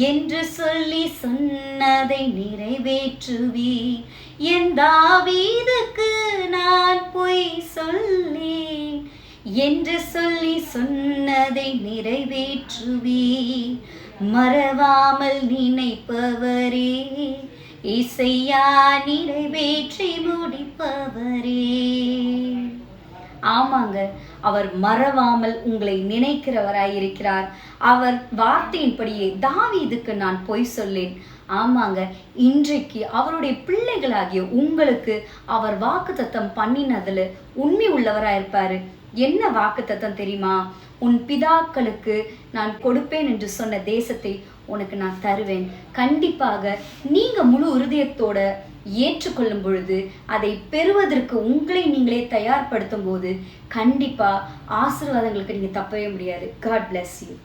என்று சொல்லி சொன்னதை நிறைவேற்றுவி. என் தாவீதுக்கு நான் பொய் சொல்லேன் என்று சொல்லி சொன்னதை நிறைவேற்றுவி. மறவாமல் நினைப்பவரே, இசையா நிறைவேற்றி முடிப்பவரே. ஆமாங்க, அவர் மறவாமல் உங்களை நினைக்கிறவராயிருக்கிறார். அவர் வார்த்தையின்படியே தாவீதுக்கு நான் பொய் சொல்லேன். ஆமாங்க, இன்றைக்கு அவருடைய பிள்ளைகளாகிய உங்களுக்கு அவர் வாக்குத்தத்தம் பண்ணினதுல உண்மை உள்ளவராயிருப்பாரு. என்ன வாக்குத்தத்தம் தெரியுமா? உன் பிதாக்களுக்கு நான் கொடுப்பேன் என்று சொன்ன தேசத்தை உனக்கு நான் தருவேன். கண்டிப்பாக நீங்க முழு இருதயத்தோட ஏற்றுக்கொள்ளும் பொழுது, அதை பெறுவதற்கு உங்களை நீங்களே தயார்படுத்தும் போது கண்டிப்பா ஆசீர்வாதங்களுக்கு நீங்க தப்பவே முடியாது. God bless you.